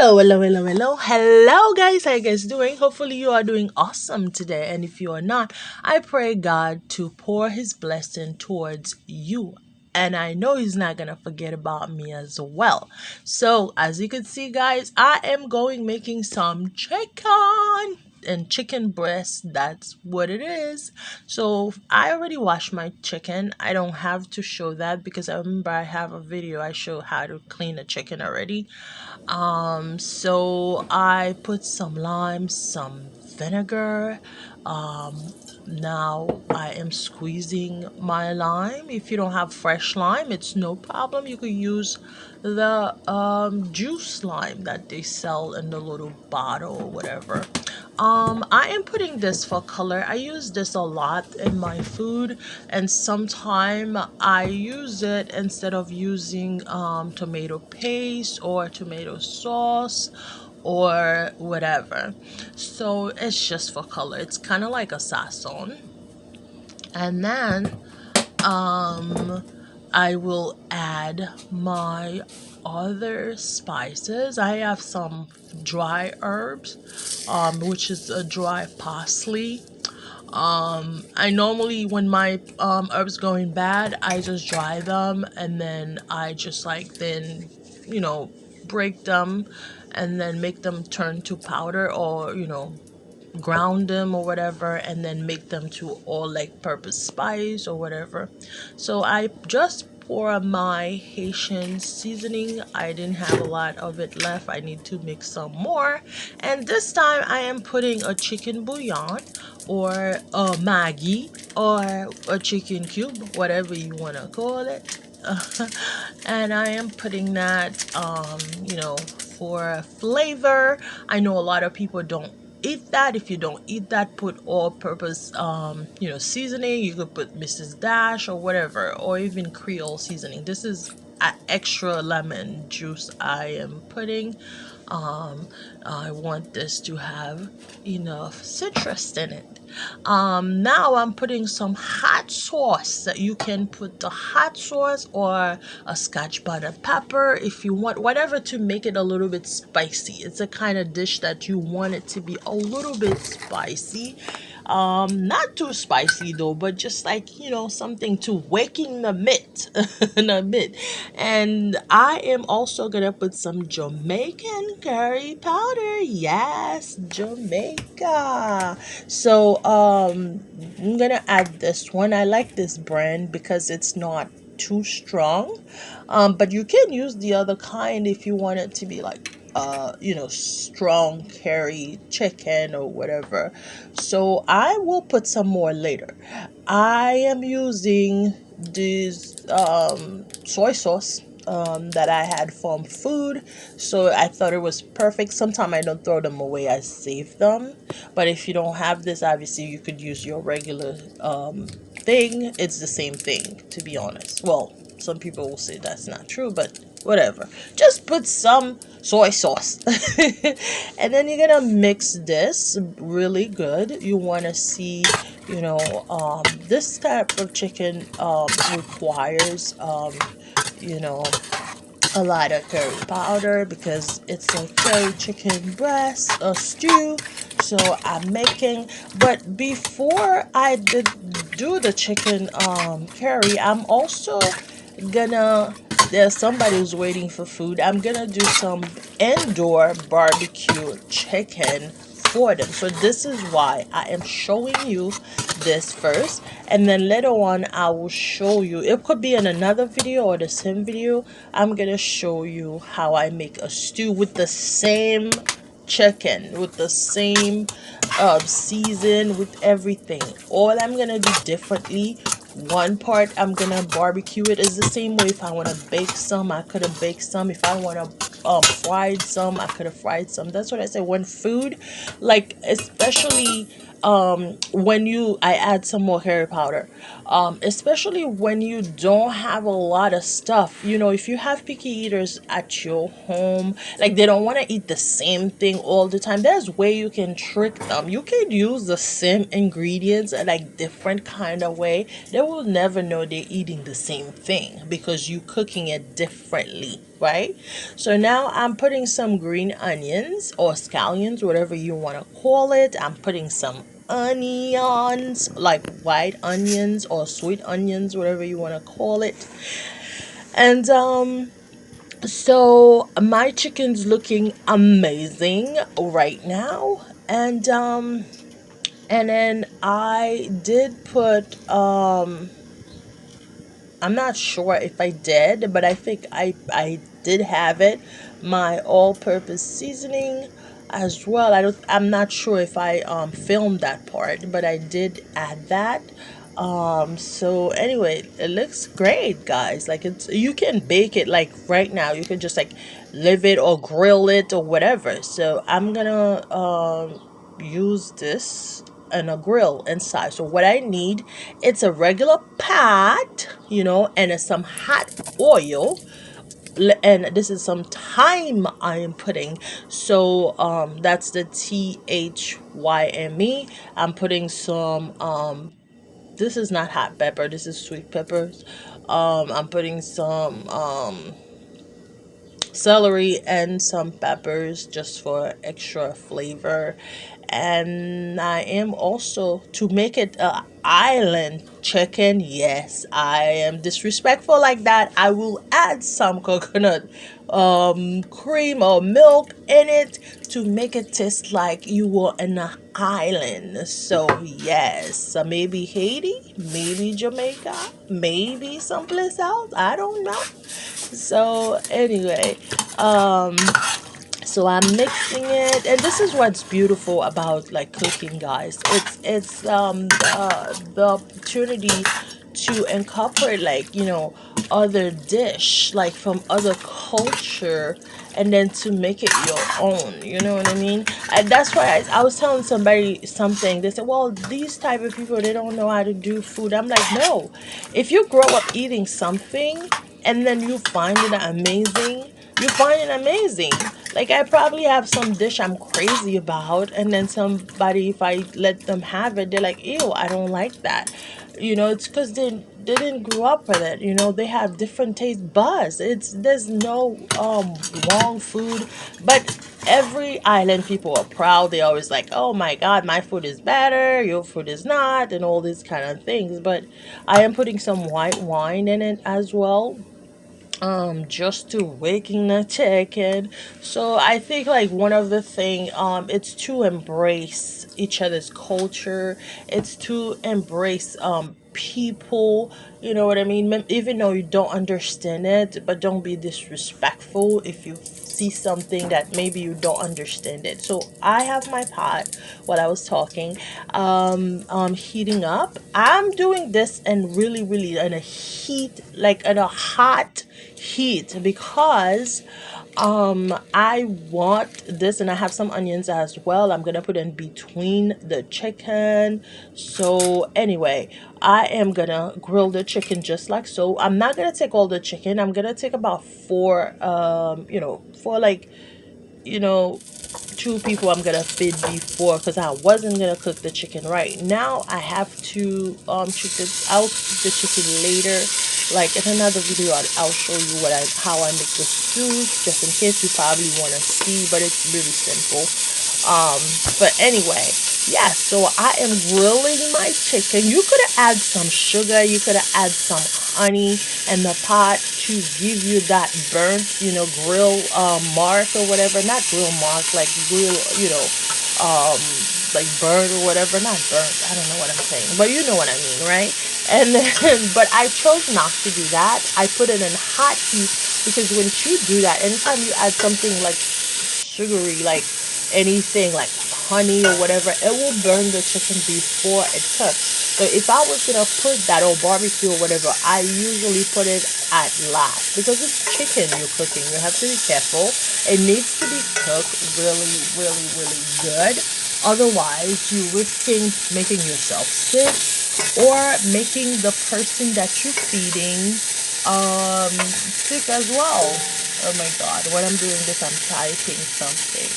Hello, guys. How you guys doing? Hopefully, you are doing awesome today. And if you are not, I pray God to pour His blessing towards you. And I know He's not gonna forget about me as well. So, as you can see, guys, I am going making some chicken and chicken breast. That's what it is. So I already washed my chicken. I don't have to show that because I remember I have a video I show how to clean a chicken already. So I put some lime, some vinegar. Um, Now I am squeezing my lime. If you don't have fresh lime, it's no problem. You could use the juice lime that they sell in the little bottle or whatever. I am putting this for color. I use this a lot in my food, and sometime I use it instead of using tomato paste or tomato sauce or whatever. So it's just for color. It's kind of like a sazon. And then um I will add my other spices. I have some dry herbs, which is a dry parsley. I normally, when my herbs going bad, I just dry them and then I just like then, you know, break them and then make them turn to powder, or ground them or whatever, and then make them to all like purpose spice or whatever. So I just pour my Haitian seasoning. I didn't have a lot of it left. I need to mix some more. And this time I am putting a chicken bouillon or a Maggi or a chicken cube, whatever you want to call it. And I am putting that, for flavor. I know a lot of people don't eat that. If you don't eat that, put all purpose seasoning. You could put Mrs. Dash or whatever, or even Creole seasoning. This is extra lemon juice I am putting. I want this to have enough citrus in it. Now I'm putting some hot sauce. That you can put the hot sauce or a scotch butter pepper if you want, whatever, to make it a little bit spicy. It's a kind of dish that you want it to be a little bit spicy. Not too spicy though, but just like, something to waking the mit in a bit. And I am also gonna put some Jamaican curry powder. Yes, Jamaica. So I'm gonna add this one. I like this brand because it's not too strong. But you can use the other kind if you want it to be like strong curry chicken or whatever. So I will put some more later. I am using this soy sauce that I had from food, so I thought it was perfect. Sometimes I don't throw them away, I save them. But if you don't have this, obviously you could use your regular thing. It's the same thing, to be honest. Well, some people will say that's not true, but whatever. Just put some soy sauce. And then you're gonna mix this really good. You want to see, this type of chicken requires, you know, a lot of curry powder because it's a curry chicken breast, a stew. So I'm making, but before I did do the chicken curry, I'm also gonna, there's somebody who's waiting for food. I'm gonna do some indoor barbecue chicken for them. So this is why I am showing you this first, and then later on I will show you, it could be in another video or the same video, I'm gonna show you how I make a stew with the same chicken, with the same season, with everything. All I'm gonna do differently, one part I'm gonna barbecue it, is the same way. If I want to bake some, I could have baked some. If I want to fried some, I could have fried some. That's what I say. When food, like, especially when I add some more curry powder, especially when you don't have a lot of stuff. If you have picky eaters at your home, like they don't want to eat the same thing all the time, there's way you can trick them. You can use the same ingredients in like different kind of way. They will never know they're eating the same thing because you cooking it differently. right? So now I'm putting some green onions or scallions, whatever you want to call it. I'm putting some onions, like white onions or sweet onions, whatever you want to call it. And so my chicken's looking amazing right now. And then I did put I'm not sure if I did, but I think I did have it. My all-purpose seasoning as well. I'm not sure if I filmed that part, but I did add that. So anyway, it looks great, guys. Like, it's, you can bake it like right now. You can just like live it or grill it or whatever. So I'm gonna use this and a grill inside. So what I need, it's a regular pot, and some hot oil. And this is some thyme I am putting. So that's the THYME. I'm putting some this is not hot pepper, this is sweet peppers. I'm putting some celery and some peppers just for extra flavor. And I am also, to make it a island chicken, yes, I am disrespectful like that, I will add some coconut cream or milk in it to make it taste like you were in an island. So yes, so maybe Haiti, maybe Jamaica, maybe someplace else, I don't know. So anyway, so I'm mixing it, and this is what's beautiful about like cooking, guys. It's the opportunity to incorporate, like, other dish, like from other culture, and then to make it your own. You know what I mean? And that's why I was telling somebody something. They said, "Well, these type of people, they don't know how to do food." I'm like, no. If you grow up eating something and then you find it amazing, you find it amazing. Like, I probably have some dish I'm crazy about, and then somebody, if I let them have it, they're like, ew, I don't like that. It's because they didn't grow up with it. They have different taste buds. There's no wrong food, but every island people are proud. They always like, oh my God, my food is better, your food is not, and all these kind of things. But I am putting some white wine in it as well, just to waking the chicken. So I think, like, one of the thing, it's to embrace each other's culture. It's to embrace people, you know what I mean? Even though you don't understand it, but don't be disrespectful if you see something that maybe you don't understand it. So I have my pot while I was talking, heating up. I'm doing this and really, really in a heat, like in a hot heat, because I want this, and I have some onions as well. I'm gonna put in between the chicken. So anyway, I am gonna grill the chicken just like so. I'm not gonna take all the chicken. I'm gonna take about four, for like, you know, two people I'm gonna feed before, because I wasn't gonna cook the chicken right now. I have to I'll cook the chicken later. Like, in another video, I'll show you how I make the stew, just in case you probably want to see, but it's really simple. But anyway, yeah, so I am grilling my chicken. You could have add some sugar, you could have add some honey in the pot to give you that burnt, grill mark or whatever. Not grill mark, like grill, um, like burnt or whatever. Not burnt, I don't know what I'm saying, but you know what I mean, right? And then, but I chose not to do that. I put it in hot heat, because when you do that, anytime you add something like sugary, like anything like honey or whatever, it will burn the chicken before it cooks. So if I was gonna put that, or barbecue or whatever, I usually put it at last, because it's chicken you're cooking. You have to be careful. It needs to be cooked really, really, really good. Otherwise, you're risking making yourself sick, or making the person that you're feeding sick as well. Oh my God, when I'm doing this, I'm typing something.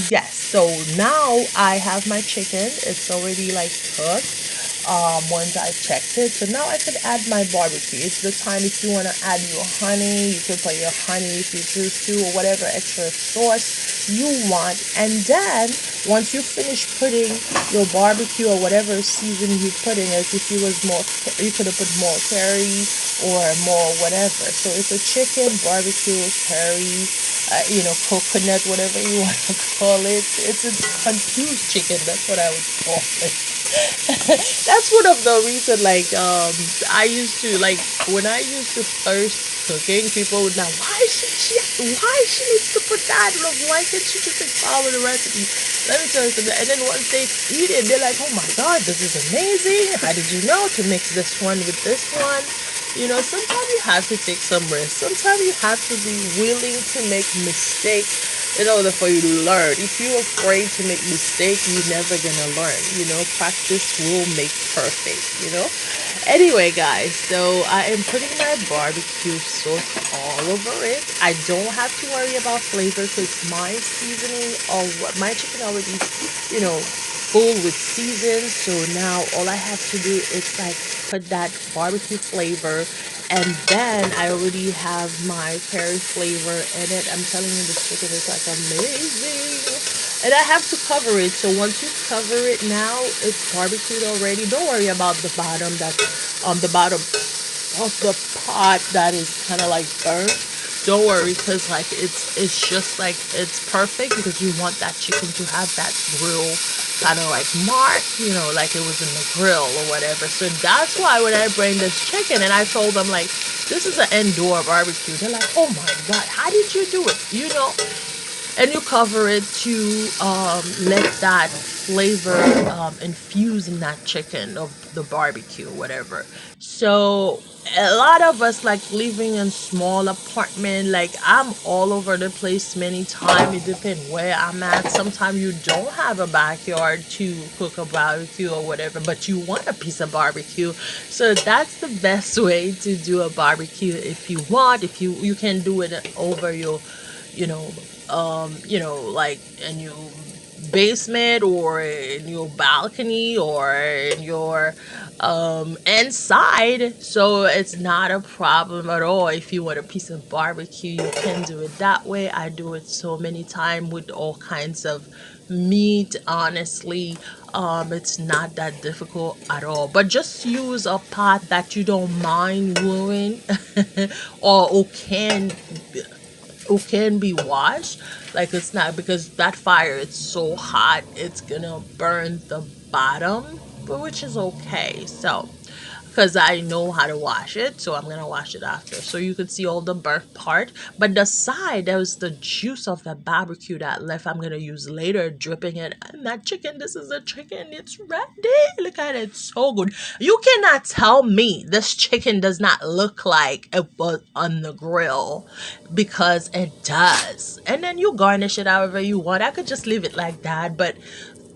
Yes, so now I have my chicken. It's already like cooked. once I checked it. So now I could add my barbecue. It's the time if you want to add your honey, you could put your honey if you choose to, or whatever extra sauce you want. And then once you finish putting your barbecue or whatever seasoning you put in it, if you was more, you could have put more curry or more whatever. So it's a chicken, barbecue, curry, coconut, whatever you want to call it. It's a confused chicken. That's what I would call it. That's one of the reason I used to like when I used to first cooking, people would now why she needs to put that, look, why can't she just like follow the recipe? Let me tell you something. And then once they eat it, they're like, oh my god, this is amazing. How did you know to mix this one with this one? Sometimes you have to take some risks. Sometimes you have to be willing to make mistakes in order for you to learn. If you're afraid to make mistakes, you're never gonna learn. Practice will make perfect. Anyway, guys, so I am putting my barbecue sauce all over it. I don't have to worry about flavor because my seasoning or my chicken already, full with season. So now all I have to do is like put that barbecue flavor, and then I already have my curry flavor in it. I'm telling you, this chicken is like amazing. And I have to cover it. So once you cover it, now it's barbecued already. Don't worry about the bottom, that the bottom of the pot that is kind of like burnt. Don't worry, because like it's just like it's perfect because you want that chicken to have that grill kind of like mark, like it was in the grill or whatever. So that's why when I bring this chicken and I told them like this is an indoor barbecue, they're like, oh my god, how did you do it? And you cover it to let that flavor infuse in that chicken of the barbecue, whatever. So a lot of us like living in small apartment, like I'm all over the place many times. It depends where I'm at. Sometimes you don't have a backyard to cook a barbecue or whatever, but you want a piece of barbecue. So that's the best way to do a barbecue. If you want, if you can do it over your, you know like in your basement or in your balcony or in your inside. So it's not a problem at all. If you want a piece of barbecue, you can do it that way. I do it so many times with all kinds of meat, honestly. It's not that difficult at all, but just use a pot that you don't mind ruin or can be washed. Like it's not, because that fire, it's so hot, it's gonna burn the bottom, but which is okay. So because I know how to wash it, so I'm gonna wash it after. So you could see all the burnt part, but the side, there was the juice of the barbecue that left. I'm gonna use later, dripping it. And that chicken, this is the chicken. It's ready. Look at it, so good. You cannot tell me this chicken does not look like it was on the grill, because it does. And then you garnish it however you want. I could just leave it like that, but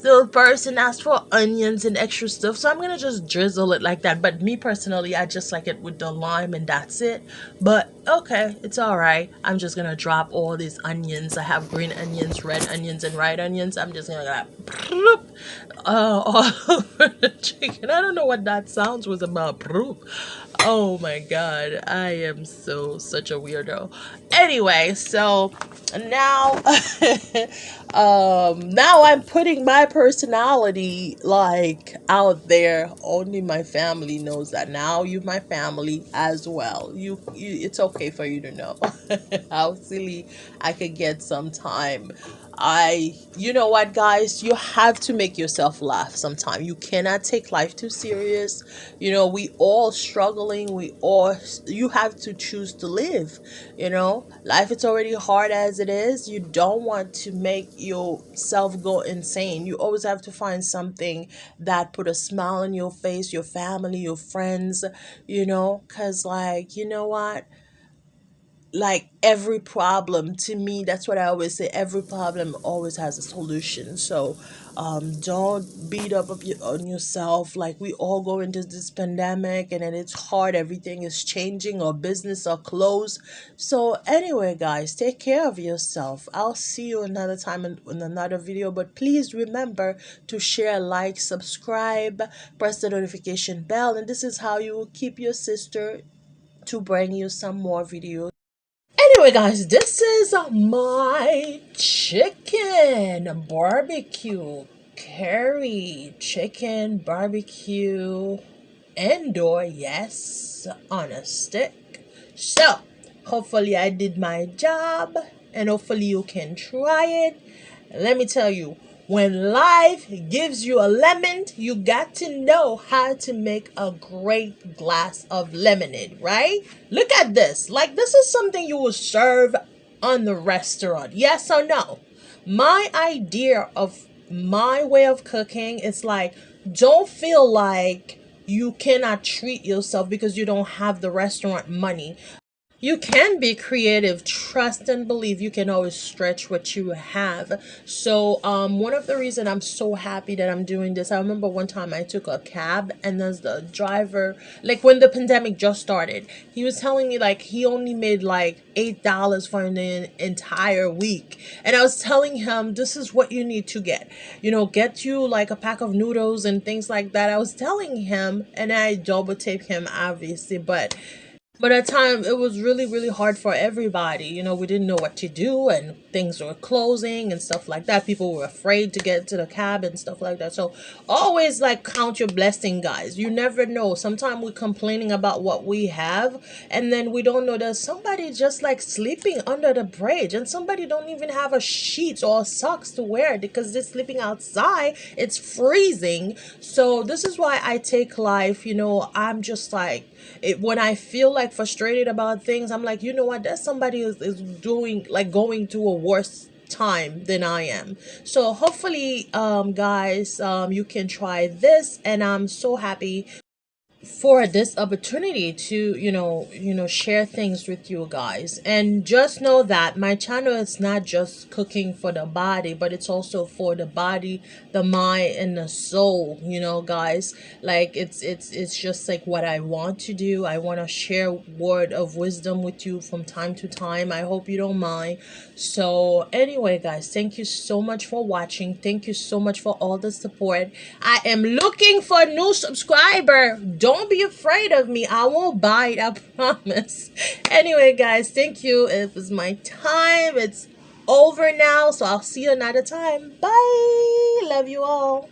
the person asked for onions and extra stuff, so I'm gonna just drizzle it like that. But me personally, I just like it with the lime and that's it. But okay, it's all right. I'm just gonna drop all these onions. I have green onions, red onions, and white onions. I'm just gonna like, all over the chicken. I don't know what that sounds was about. Oh my god, I am such a weirdo. Anyway, so now now I'm putting my personality like out there. Only my family knows that. Now you my family as well. It's okay for you to know how silly I could get sometime. You know what, guys, you have to make yourself laugh sometime. You cannot take life too serious. We all struggling. You have to choose to live. Life is already hard as it is. You don't want to make yourself go insane. You always have to find something that put a smile on your face, your family, your friends, because like, you know what, like every problem. To me, that's what I always say, every problem always has a solution. So don't beat up on yourself. Like, we all go into this pandemic and then it's hard, everything is changing, or business are closed. So anyway, guys, take care of yourself. I'll see you another time in another video, but please remember to share, like, subscribe, press the notification bell, and this is how you will keep your sister to bring you some more videos. Anyway, guys, this is my chicken barbecue curry, chicken barbecue indoor, yes, on a stick. So, hopefully, I did my job, and hopefully, you can try it. Let me tell you, when life gives you a lemon, you got to know how to make a great glass of lemonade, right? Look at this. Like, this is something you will serve on the restaurant. Yes or no? My idea of my way of cooking is like, don't feel like you cannot treat yourself because you don't have the restaurant money. You can be creative. Trust and believe you can always stretch what you have. So, one of the reason I'm so happy that I'm doing this, I remember one time I took a cab, and there's the driver, like when the pandemic just started, he was telling me like he only made like $8 for an entire week. And I was telling him, this is what you need to get. Get you like a pack of noodles and things like that. I was telling him, and I double taped him obviously, but at time it was really, really hard for everybody. We didn't know what to do, and things were closing and stuff like that. People were afraid to get to the cab and stuff like that. So always like count your blessing, guys. You never know. Sometimes we're complaining about what we have, and then we don't know there's somebody just like sleeping under the bridge, and somebody don't even have a sheet or socks to wear because they're sleeping outside. It's freezing. So this is why I take life. I'm just like, when I feel like frustrated about things, I'm like, you know what? There's somebody is doing like going through a worse time than I am. So hopefully, guys, you can try this, and I'm so happy for this opportunity to share things with you guys. And just know that my channel is not just cooking for the body, but it's also for the body, the mind, and the soul. Guys, like it's just like what I want to do. I want to share word of wisdom with you from time to time. I hope you don't mind. So anyway, guys, thank you so much for watching. Thank you so much for all the support. I am looking for a new subscriber. Don't be afraid of me. I won't bite, I promise. Anyway, guys, thank you. It was my time. It's over now, so I'll see you another time. Bye. Love you all.